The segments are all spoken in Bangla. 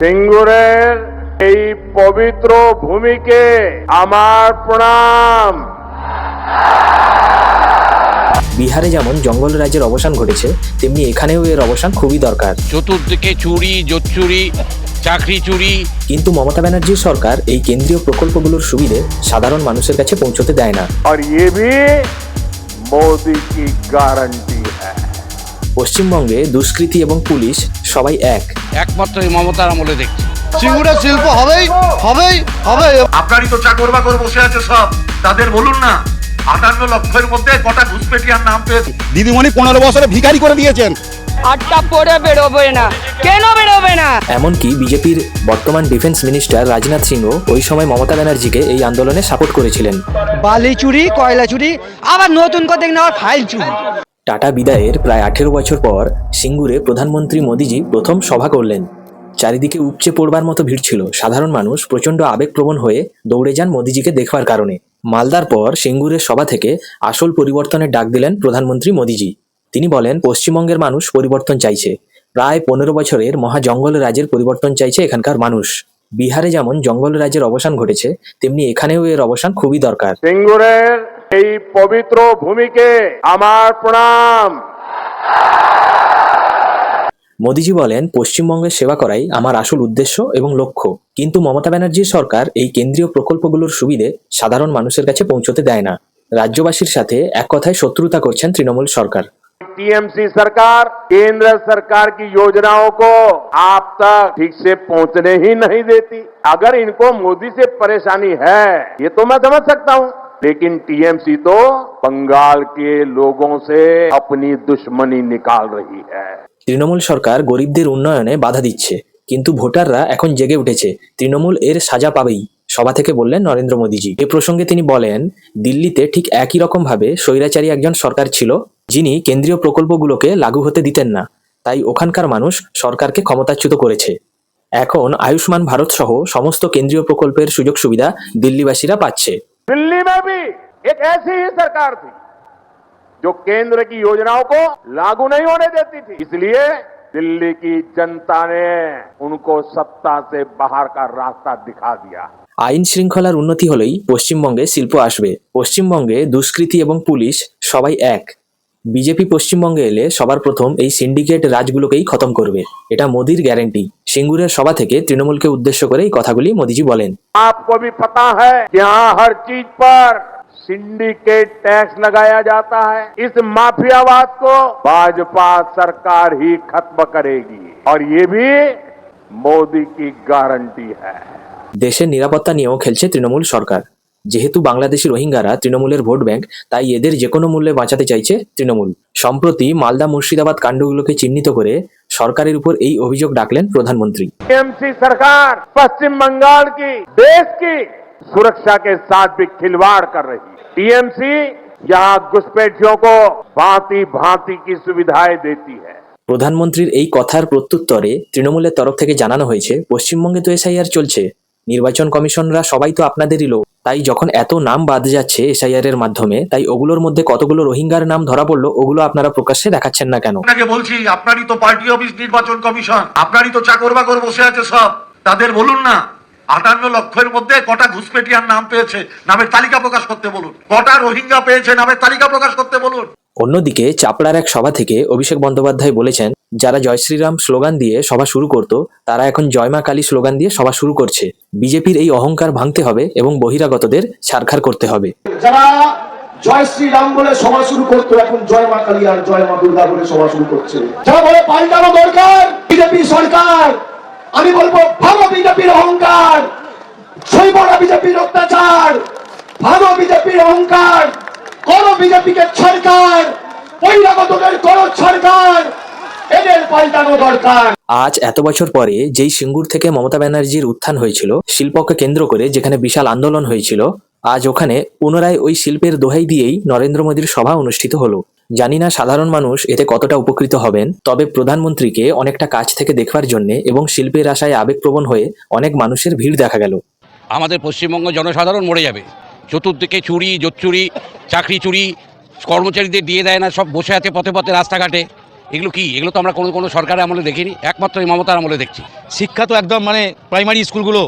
সিঙ্গুরের এই পবিত্র ভূমিকে আমার প্রণাম। বিহারে যেমন জঙ্গল রাজ্যের অবসান ঘটেছে, তেমনি এখানেও এর অবসান খুবই দরকার। চতুর্দিকে চুরি, জোচ্চুরি, চাকরি চুরি। কিন্তু মমতা ব্যানার্জির সরকার এই কেন্দ্রীয় প্রকল্পগুলোর সুবিধে সাধারণ মানুষের কাছে পৌঁছতে দেয় না। আর ये भी मोदी की गारंटी है। পশ্চিমবঙ্গে দুষ্কৃতী এবং পুলিশ সবাই এক। একমাত্র এই মমতার আমলে দেখছি। সিঙ্গুরের শিল্প হবেই হবেই হবে। আপনারই তো চাকর বাকর বসে আছে সব, তাদের বলুন না 58 লক্ষের মধ্যে কটা ঘুষপেটিয়ার নাম পেয়েছে। দিদিমণি 15 বছরে ভিখারি করে দিয়েছেন। আটটা পরে বেরোবে না, কেন বেরোবে না? এমনকি বিজেপির বর্তমান ডিফেন্স মিনিস্টার রাজনাথ সিংও ওই সময় মমতা ব্যানার্জিকে এই আন্দোলনে সাপোর্ট করেছিলেন। বালি চুরি, কয়লা চুরি, আবার নতুন করে দেখুন আবার ফাইল চুরি। টাটা বিদায়ের প্রায় 18 বছর পর সিঙ্গুরে প্রধানমন্ত্রী মোদিজি প্রথম সভা করলেন। চারিদিকে উপচে পড়বার মতো ভিড় ছিল। সাধারণ মানুষ প্রচণ্ড আবেগপ্রবণ হয়ে দৌড়ে যান মোদিজিকে দেখবার কারণে। মালদার পর সিঙ্গুরের সভা থেকে আসল পরিবর্তনের ডাক দিলেন প্রধানমন্ত্রী মোদিজি। তিনি বলেন, পশ্চিমবঙ্গের মানুষ পরিবর্তন চাইছে। প্রায় 15 বছরের মহা জঙ্গল রাজের পরিবর্তন চাইছে এখানকার মানুষ। বিহারে যেমন জঙ্গল রাজের অবসান ঘটেছে, তেমনি এখানেও এর অবসান খুবই দরকার। সিঙ্গুরের এই পবিত্র ভূমিকে আমার প্রণাম। মোদিজি বলেন, পশ্চিমবঙ্গের সেবা করাই আমার আসল উদ্দেশ্য এবং লক্ষ্য। কিন্তু মমতা ব্যানার্জির সরকার এই কেন্দ্রীয় প্রকল্পগুলোর সুবিধে সাধারণ মানুষের কাছে পৌঁছতে দেয় না। রাজ্যবাসীর সাথে এক কথায় শত্রুতা করছেন তৃণমূল সরকার। टीएमसी सरकार केंद्र सरकार की योजनाओं को आप तक ठीक से पहुंचने ही नहीं देती। अगर इनको मोदी से परेशानी है ये तो मैं समझ सकता हूं, लेकिन टीएमसी तो बंगाल के लोगों से अपनी दुश्मनी निकाल रही है। তৃণমূল সরকার গরিবদের উন্নয়নে বাধা দিচ্ছে, কিন্তু ভোটাররা এখন জেগে উঠেছে। তৃণমূল এর সাজা পাবেই, সভা থেকে বললেন নরেন্দ্র মোদীজি। এ প্রসঙ্গে তিনি বলেন, দিল্লিতে ঠিক একই রকম ভাবে স্বৈরাচারী একজন সরকার ছিল, যিনি কেন্দ্রীয় প্রকল্পগুলোকে লাগু হতে দিতেন না। তাই ওখানকার মানুষ সরকারকে ক্ষমতাচ্যুত করেছে। এখন আয়ুষ্মান ভারত সহ সমস্ত কেন্দ্রীয় প্রকল্পের সুযোগ সুবিধা দিল্লিবাসীরা পাচ্ছে। दिल्ली में भी एक ऐसी ही सरकार थी जो केंद्र की योजनाओं को लागू नहीं होने देती थी, इसलिए दिल्ली की जनता ने उनको सत्ता से बाहर का रास्ता दिखा दिया। আইন শৃঙ্খলার উন্নতি হলেই পশ্চিমবঙ্গে শিল্প আসবে। পশ্চিমবঙ্গে দুষ্কৃতী এবং পুলিশ সবাই এক। বিজেপি পশ্চিমবঙ্গে এলে সবার প্রথম এই সিন্ডিকেট রাজগুলোকেই খতম করবে, এটা মোদির গ্যারান্টি। সিঙ্গুরের সভা থেকে তৃণমূলকে উদ্দেশ্য করে এই কথাগুলি মোদিজি বলেন। आपको भी पता है कि यहाँ हर चीज पर सिंडिकेट टैक्स लगाया जाता है। इस माफियावाद को भाजपा सरकार ही खत्म करेगी और ये भी मोदी की गारंटी है। দেশের নিরাপত্তা নিয়েও খেলছে তৃণমূল সরকার। যেহেতু বাংলাদেশি রোহিঙ্গারা তৃণমূলের ভোট ব্যাংক, তাই এদের যে কোনো মূল্যে বাঁচাতে চাইছে তৃণমূল। সম্প্রতি মালদা মুর্শিদাবাদ কাণ্ডগুলোকে চিহ্নিত করে সরকারের উপর এই অভিযোগ ডাকলেন প্রধানমন্ত্রী। टीएमसी सरकार पश्चिम बंगाल की देश की सुरक्षा के साथ भी खिलवाड़ कर रही है। टीएमसी यहाँ घुसपैठियों को भांति भांति की सुविधाएं देती है। প্রধানমন্ত্রীর এই কথার প্রত্যুত্তরে তৃণমূলের তরফ থেকে জানানো হয়েছে, পশ্চিমবঙ্গে তো এসআইআর চলছে, নির্বাচন কমিশনরা সবাই তো আপনাদেরই লোক। তাই যখন এত নাম বাদ যাচ্ছে এসআইআর এর মাধ্যমে, তাই ওগুলোর মধ্যে কতগুলো রোহিঙ্গার নাম ধরা পড়লো, ওগুলো আপনারা প্রকাশ্যে দেখাচ্ছেন না কেন? আপনাকে বলছি, আপনারই তো পার্টি অফিস নির্বাচন কমিশন, আপনারই তো চাকর বাকর বসে আছে সব, তাদের বলুন না 58 লক্ষের মধ্যে কটা ঘুষপেটিয়ার নাম পেয়েছে, নামের তালিকা প্রকাশ করতে বলুন। কটা রোহিঙ্গা পেয়েছে, নামের তালিকা প্রকাশ করতে বলুন। অন্যদিকে চাপড়ার এক সভা থেকে অভিষেক বন্দ্যোপাধ্যায় বলেছেন, যারা জয় শ্রীরাম স্লোগান দিয়ে সভা শুরু করত, তারা এখন জয় মা কালী স্লোগান দিয়ে সভা শুরু করছে। বিজেপির এই অহংকার ভাঙতে হবে এবং বহিরাগতদের ছারখার করতে হবে। যারা জয় শ্রীরাম বলে সভা শুরু করতো, এখন জয় মা কালী আর জয় মা দুর্গা বলে সভা শুরু করছে। যারা বলে পাল্টানো দরকার বিজেপি সরকার, আমি বলবো ভালো বিজেপির অহংকার, সইবরা বিজেপির অত্যাচার, ভালো বিজেপির অহংকার, করো বিজেপিকে সরকার, বহিরাগতদের করো সরকার, এদের পাল্টানো দরকার। আজ এত বছর পরে যেই সিঙ্গুর থেকে মমতা ব্যানার্জির উত্থান হয়েছিল, শিল্পকে কেন্দ্র করে যেখানে বিশাল আন্দোলন হয়েছিল, আজ ওখানে পুনরায় ওই শিল্পের দোহাই দিয়েই নরেন্দ্র মোদীর সভা অনুষ্ঠিত হলো। জানি না সাধারণ মানুষ এতে কতটা উপকৃত হবেন, তবে প্রধানমন্ত্রীকে অনেকটা কাছ থেকে দেখবার জন্য এবং শিল্পের আশায় আবেগপ্রবণ হয়ে অনেক মানুষের ভিড় দেখা গেল। আমাদের পশ্চিমবঙ্গ জনসাধারণ মরে যাবে। চতুর্দিকে চুরি, জোচ্চুরি, চাকরি চুরি, কর্মচারীদের দিয়ে দেয় না, সব বসে আছে পথে পথে রাস্তাঘাটে। এগুলো কি? এগুলো তো আমরা কোনো সরকারের আমলে দেখিনি, একমাত্র এই মমতার আমলে দেখছি। শিক্ষা তো একদম মানে প্রাইমারি স্কুলগুলো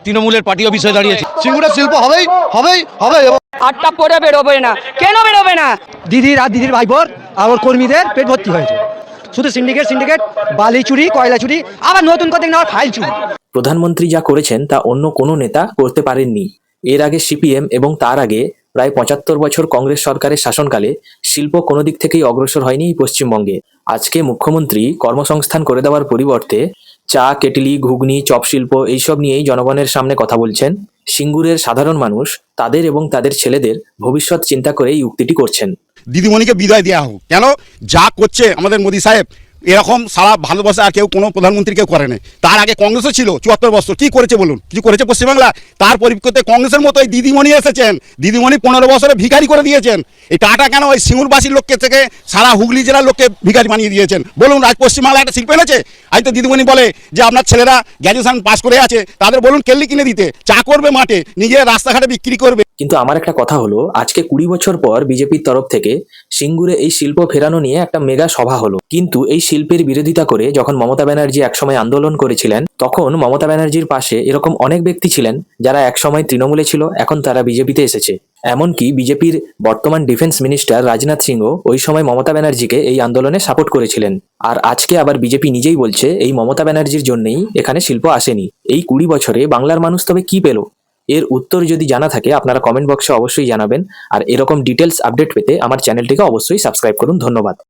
তৃণমূলের পার্টি অফিস হয়ে দাঁড়িয়েছে। সিঙ্গুরের শিল্প হবেই হবেই হবে। আটটা পরে বেরোবে না, কেন বেরোবে না? দিদির আর দিদির ভাইবোর আর ওর কর্মীদের পেট ভর্তি হয়েছে। শুধু সিন্ডিকেট বালি চুরি, কয়লা চুরি, আবার নতুন করে দেখলাম ফাইল চুরি। প্রধানমন্ত্রী যা করেছেন তা অন্য কোনো নেতা করতে পারেননি। এর আগে সিপিএম এবং তার আগে প্রায় 75 বছর কংগ্রেস সরকারের শাসনকালে শিল্প কোনো দিক থেকেই অগ্রসর হয়নি এই পশ্চিমবঙ্গে। আজকে মুখ্যমন্ত্রী কর্মসংস্থান করে দেওয়ার পরিবর্তে চা, কেটলি, ঘুগনি, চপ শিল্প এইসব নিয়েই জনগণের সামনে কথা বলছেন। সিঙ্গুরের সাধারণ মানুষ তাদের এবং তাদের ছেলেদের ভবিষ্যৎ চিন্তা করে এই উক্তিটি করছেন। দিদিমণিকে বিদায় দেওয়া হোক। কেন যা করছে আমাদের মোদী সাহেব, এরকম সারা ভারতবর্ষে আর কেউ কোনো প্রধানমন্ত্রী কেউ করে নাই। তার আগে কংগ্রেসও ছিল 74 বছর, কি করেছে বলুন? কিছু করেছে পশ্চিমবাংলা? তার পরিপ্রেক্ষিতে কংগ্রেসের মতো এই দিদিমণি এসেছেন, দিদিমণি 15 বছরে ভিখারি করে দিয়েছেন। এই টাটা কেন ওই সিঙ্গুরবাসীর লোককে থেকে সারা হুগলি জেলার লোককে ভিখারি বানিয়ে দিয়েছেন বলুন? আজ পশ্চিমবাংলা একটা শিল্প এনেছে। আজ তো দিদিমণি বলে যে আপনার ছেলেরা গ্র্যাজুয়েশন পাস করে আছে, তাদের বলুন কেল্লি কিনে দিতে, চা করবে মাঠে, নিজের রাস্তাঘাটে বিক্রি করবে। কিন্তু আমার একটা কথা হলো, আজকে 20 বছর পর বিজেপির তরফ থেকে সিঙ্গুরে এই শিল্প ফেরানো নিয়ে একটা মেগা সভা হলো। কিন্তু এই শিল্পের বিরোধিতা করে যখন মমতা ব্যানার্জি একসময় আন্দোলন করেছিলেন, তখন মমতা ব্যানার্জির পাশে এরকম অনেক ব্যক্তি ছিলেন যারা একসময় তৃণমূলে ছিল, এখন তারা বিজেপিতে এসেছে। এমনকি বিজেপির বর্তমান ডিফেন্স মিনিস্টার রাজনাথ সিংও ওই সময় মমতা ব্যানার্জিকে এই আন্দোলনে সাপোর্ট করেছিলেন। আর আজকে আবার বিজেপি নিজেই বলছে এই মমতা ব্যানার্জির জন্যই এখানে শিল্প আসেনি। এই 20 বছরে বাংলার মানুষ তবে কি পেল? এর উত্তর যদি জানা থাকে আপনারা কমেন্ট বক্সে অবশ্যই জানাবেন। আর এরকম ডিটেলস আপডেট পেতে আমার চ্যানেলটিকে অবশ্যই সাবস্ক্রাইব করুন। ধন্যবাদ।